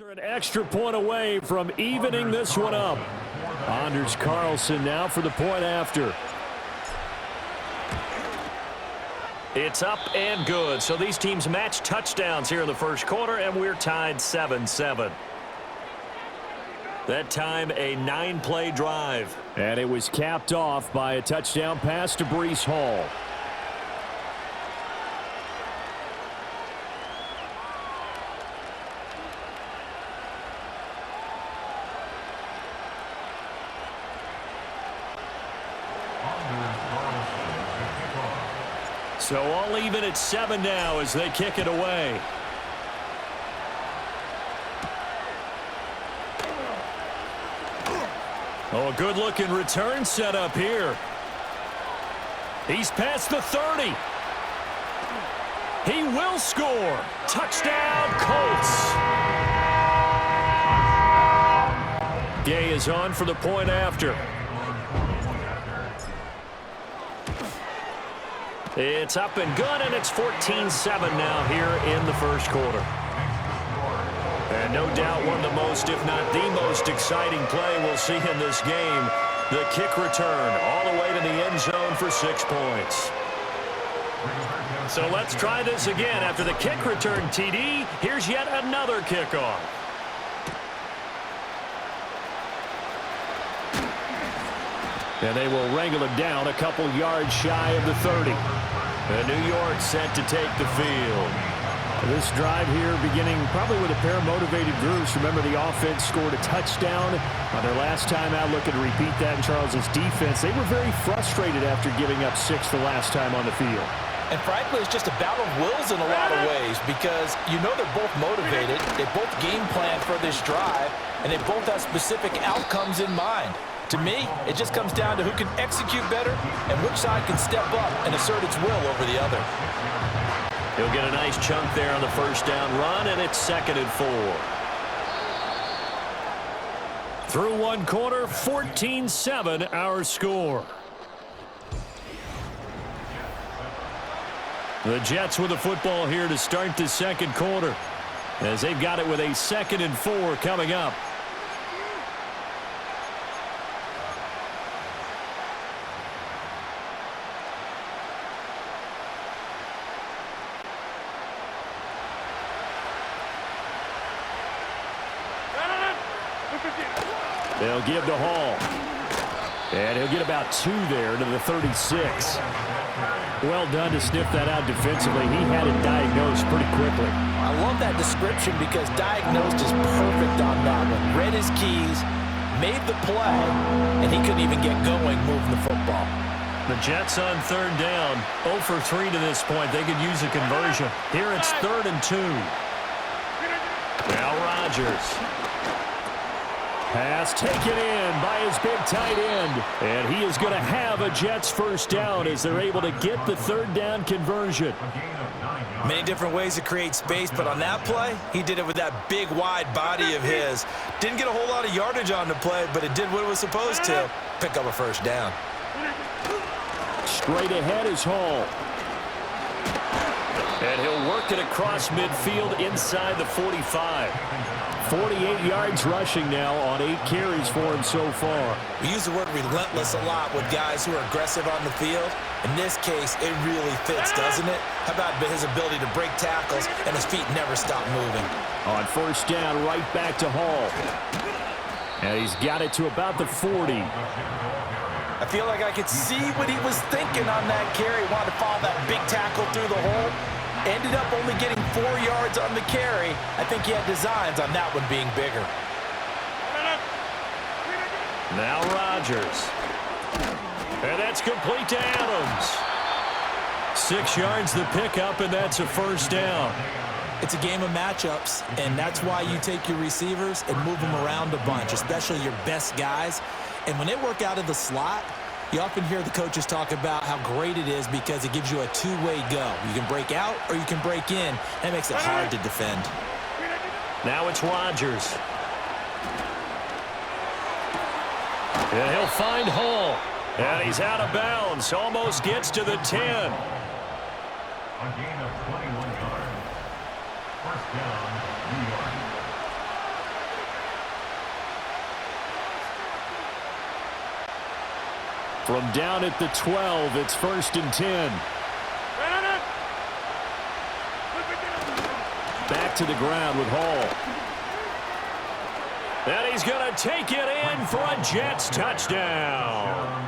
Are an extra point away from evening this one up. Anders Carlson now for the point after. It's up and good. So these teams match touchdowns here in the first quarter, and we're tied 7-7. That time, a 9-play drive. And it was capped off by a touchdown pass to Breece Hall. So all even at 7 now as they kick it away. Oh, a good-looking return set up here. He's past the 30. He will score. Touchdown, Colts. Gay is on for the point after. It's up and good, and it's 14-7 now here in the first quarter. And no doubt one of the most, if not the most exciting play we'll see in this game. The kick return all the way to the end zone for 6 points. So let's try this again. After the kick return TD, here's yet another kickoff. And they will wrangle him down a couple yards shy of the 30. And New York set to take the field. This drive here beginning probably with a pair of motivated groups. Remember, the offense scored a touchdown on their last time out, looking to repeat that in Charles's defense. They were very frustrated after giving up 6 the last time on the field. And frankly, it's just a battle of wills in a lot of ways because you know they're both motivated. They both game plan for this drive, and they both have specific outcomes in mind. To me, it just comes down to who can execute better and which side can step up and assert its will over the other. He'll get a nice chunk there on the first down run, and it's 2nd and 4. Through one quarter, 14-7 our score. The Jets with the football here to start the second quarter, as they've got it with a 2nd and 4 coming up. They'll give to Hall. And he'll get about 2 there to the 36. Well done to sniff that out defensively. He had it diagnosed pretty quickly. I love that description because diagnosed is perfect on that one. Read his keys, made the play, and he couldn't even get going moving the football. The Jets on 3rd down, 0 for 3 to this point. They could use a conversion. Here it's 3rd and 2. Now Rodgers. Pass taken in by his big tight end. And he is going to have a Jets first down as they're able to get the 3rd down conversion. Many different ways to create space, but on that play, he did it with that big, wide body of his. Didn't get a whole lot of yardage on the play, but it did what it was supposed to. Pick up a first down. Straight ahead is Hall. And he'll work it across midfield inside the 45. 48 yards rushing now on 8 carries for him so far. We use the word relentless a lot with guys who are aggressive on the field. In this case, it really fits, doesn't it? How about his ability to break tackles and his feet never stop moving? On first down, right back to Hall. And he's got it to about the 40. I feel like I could see what he was thinking on that carry. Wanted to follow that big tackle through the hole. Ended up only getting 4 yards on the carry. I think he had designs on that one being bigger. Now Rodgers. And that's complete to Adams. 6 yards the pickup, and that's a first down. It's a game of matchups, and that's why you take your receivers and move them around a bunch, especially your best guys. And when they work out of the slot, you often hear the coaches talk about how great it is because it gives you a two-way go. You can break out or you can break in. That makes it hard to defend. Now it's Rodgers. And he'll find Hall. And he's out of bounds. Almost gets to the 10. A gain of 21 yards. First down, New York. From down at the 12, it's 1st and 10. Back to the ground with Hall. And he's going to take it in for a Jets touchdown.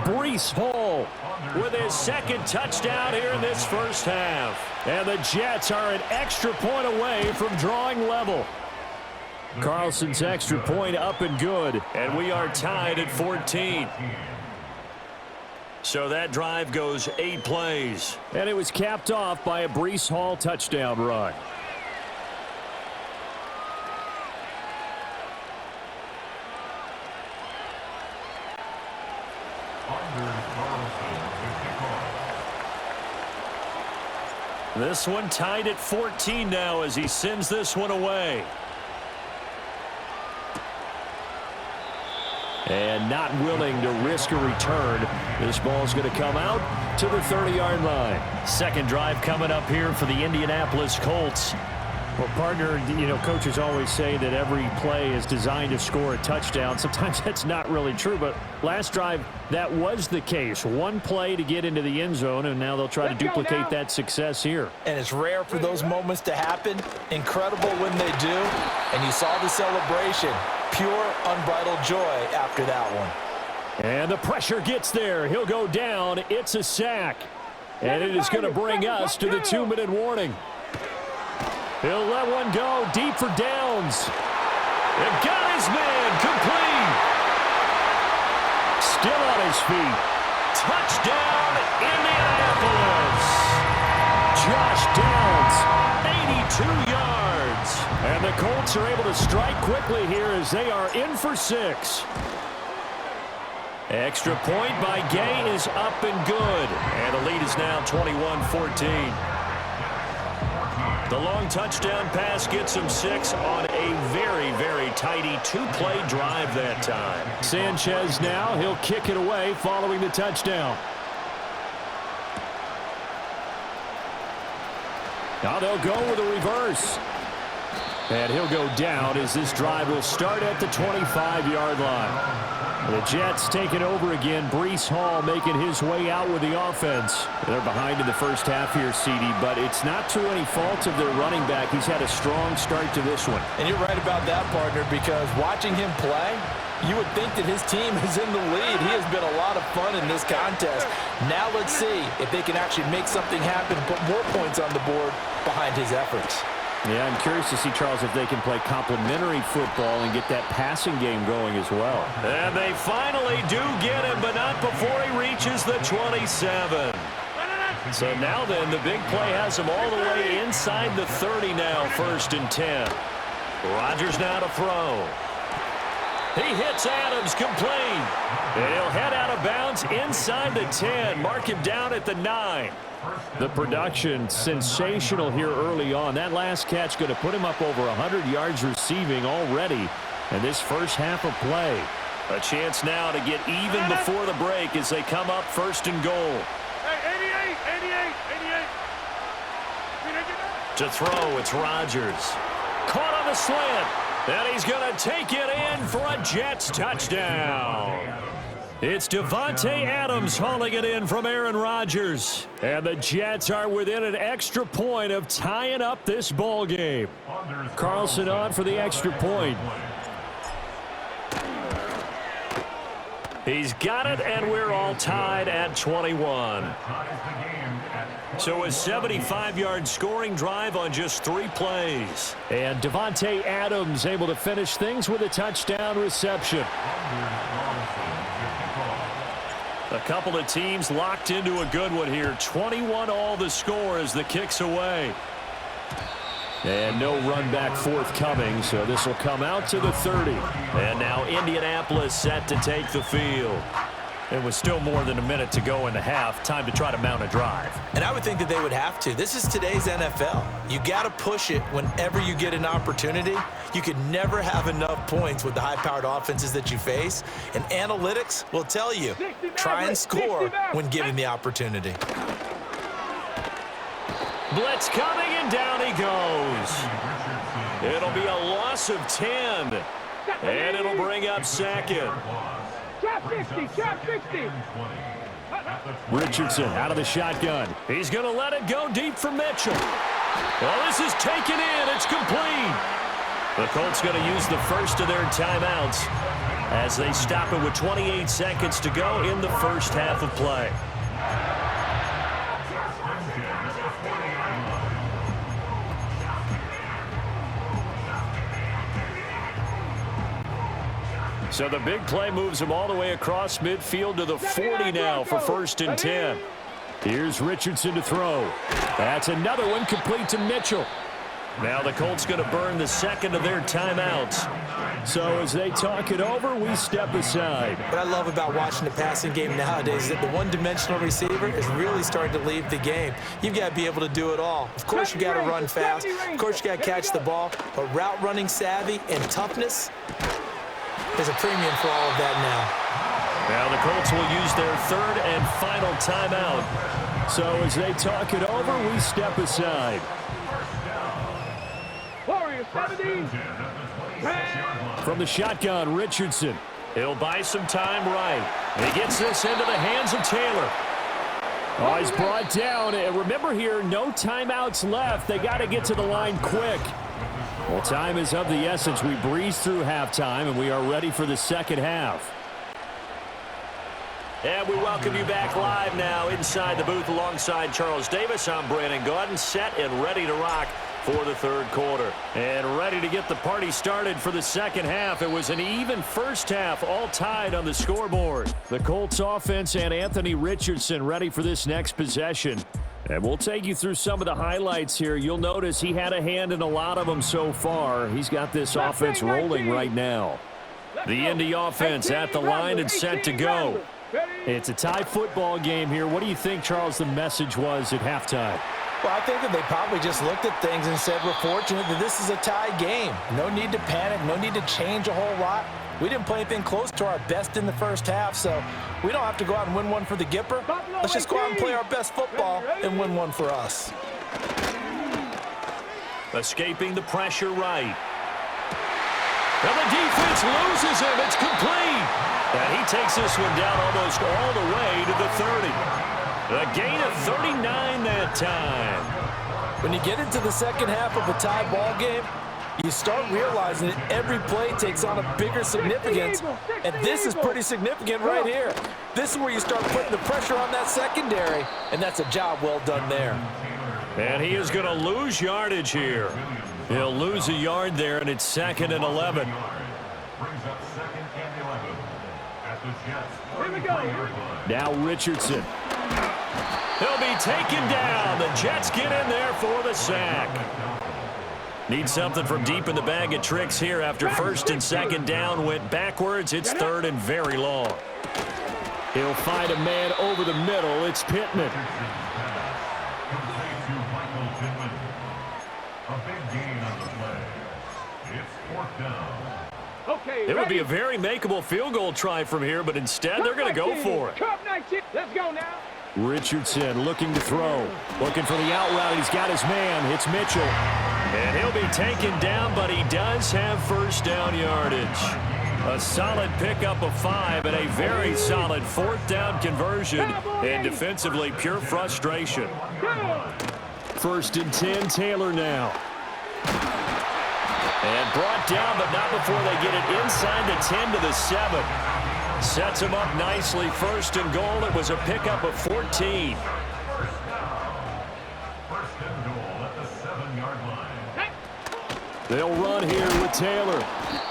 Breece Hall with his second touchdown here in this first half. And the Jets are an extra point away from drawing level. Carlson's extra point up and good. And we are tied at 14. So that drive goes 8 plays. And it was capped off by a Breece Hall touchdown run. This one tied at 14 now as he sends this one away. And not willing to risk a return. This ball's going to come out to the 30-yard line. Second drive coming up here for the Indianapolis Colts. Well, partner, coaches always say that every play is designed to score a touchdown. Sometimes that's not really true, but last drive, that was the case. One play to get into the end zone, and now they'll try to duplicate that success here. And it's rare for those moments to happen. Incredible when they do. And you saw the celebration. Pure, unbridled joy after that one. And the pressure gets there. He'll go down. It's a sack. And it is going to bring us to the 2-minute warning. He'll let one go deep for Downs. And got his man complete. Still on his feet. Touchdown, Indianapolis. Josh Downs, 82 yards. And the Colts are able to strike quickly here as they are in for 6. Extra point by Gay is up and good. And the lead is now 21-14. The long touchdown pass gets him 6 on a very, very tidy 2-play drive that time. Sanchez now, he'll kick it away following the touchdown. Now they'll go with a reverse. And he'll go down as this drive will start at the 25-yard line. The Jets taking over again. Breece Hall making his way out with the offense. They're behind in the first half here, CD, but it's not to any fault of their running back. He's had a strong start to this one. And you're right about that, partner, because watching him play, you would think that his team is in the lead. He has been a lot of fun in this contest. Now let's see if they can actually make something happen, put more points on the board behind his efforts. Yeah, I'm curious to see, Charles, if they can play complementary football and get that passing game going as well. And they finally do get him, but not before he reaches the 27. So now then, the big play has him all the way inside the 30 now, 1st and 10. Rodgers now to throw. He hits Adams complete. And he'll head out of bounds inside the 10. Mark him down at the 9. The production sensational here early on. That last catch going to put him up over 100 yards receiving already in this first half of play. A chance now to get even before the break as they come up 1st and goal. To throw, it's Rodgers. Caught on the slant. And he's going to take it in for a Jets touchdown. It's Davante Adams hauling it in from Aaron Rodgers. And the Jets are within an extra point of tying up this ball game. Carlson on for the extra point. He's got it, and we're all tied at 21. So a 75-yard scoring drive on just 3 plays. And Davante Adams able to finish things with a touchdown reception. A couple of teams locked into a good one here. 21 all the score as the kick's away. And no run back forthcoming, so this will come out to the 30. And now Indianapolis set to take the field. It was still more than a minute to go in the half. Time to try to mount a drive. And I would think that they would have to. This is today's NFL. You got to push it whenever you get an opportunity. You could never have enough points with the high-powered offenses that you face. And analytics will tell you, try and score when given the opportunity. Blitz coming, and down he goes. It'll be a loss of 10. And it'll bring up 2nd. Richardson out of the shotgun. He's going to let it go deep for Mitchell. Well, this is taken in. It's complete. The Colts going to use the first of their timeouts as they stop it with 28 seconds to go in the first half of play. So the big play moves him all the way across midfield to the 40 now for 1st and 10. Here's Richardson to throw. That's another one complete to Mitchell. Now the Colts going to burn the second of their timeouts. So as they talk it over, we step aside. What I love about watching the passing game nowadays is that the one-dimensional receiver is really starting to leave the game. You've got to be able to do it all. Of course, you got to run fast. Of course, you got to catch the ball. But route running savvy and toughness, there's a premium for all of that now. Now the Colts will use their third and final timeout. So as they talk it over, we step aside. From the shotgun, Richardson. He'll buy some time right. He gets this into the hands of Taylor. Oh, he's brought down. And remember here, no timeouts left. They got to get to the line quick. Well, time is of the essence. We breeze through halftime, and we are ready for the second half. And we welcome you back live now inside the booth alongside Charles Davis. I'm Brandon Gaudin, set and ready to rock for the third quarter. And ready to get the party started for the second half. It was an even first half, all tied on the scoreboard. The Colts offense and Anthony Richardson ready for this next possession. And we'll take you through some of the highlights here. You'll notice he had a hand in a lot of them so far. He's got this offense rolling right now. The Indy offense at the line and set to go. It's a tie football game here. What do you think, Charles, the message was at halftime? Well, I think that they probably just looked at things and said, we're fortunate that this is a tie game. No need to panic. No need to change a whole lot. We didn't play anything close to our best in the first half, so we don't have to go out and win one for the Gipper. Let's just go out and play our best football and win one for us. Escaping the pressure right. And the defense loses him. It's complete. And he takes this one down almost all the way to the 30. A gain of 39 that time. When you get into the second half of a tie ball game, you start realizing that every play takes on a bigger significance, and this is pretty significant right here. This is where you start putting the pressure on that secondary, and that's a job well done there. And he is going to lose yardage here. He'll lose a yard there, and it's 2nd and 11. Now Richardson. He'll be taken down. The Jets get in there for the sack. Need something from deep in the bag of tricks here after 1st and 2nd down went backwards. It's 3rd and very long. He'll find a man over the middle. It's Pittman. It would be a very makeable field goal try from here, but instead they're going to go for it. Let's go now. Richardson looking to throw. Looking for the out route. He's got his man. It's Mitchell. And he'll be taken down, but he does have first down yardage. A solid pickup of 5 and a very solid 4th down conversion. And defensively, pure frustration. 1st and 10, Taylor now. And brought down, but not before they get it inside the 10 to the 7. Sets him up nicely. 1st and goal. It was a pickup of 14. They'll run here with Taylor.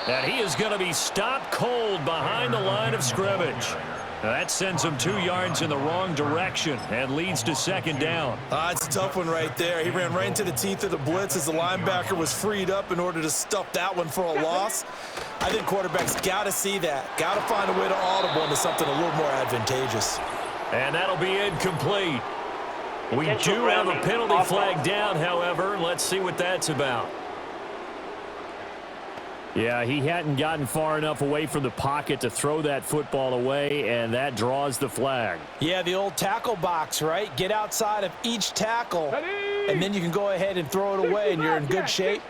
And he is going to be stopped cold behind the line of scrimmage. That sends him 2 yards in the wrong direction and leads to 2nd down. It's a tough one right there. He ran right into the teeth of the blitz as the linebacker was freed up in order to stuff that one for a loss. I think quarterbacks got to see that. Got to find a way to audible into something a little more advantageous. And that'll be incomplete. We do have a penalty flag down, however. Let's see what that's about. Yeah, he hadn't gotten far enough away from the pocket to throw that football away, and that draws the flag. Yeah, the old tackle box, right? Get outside of each tackle, and then you can go ahead and throw it away, and you're in good shape.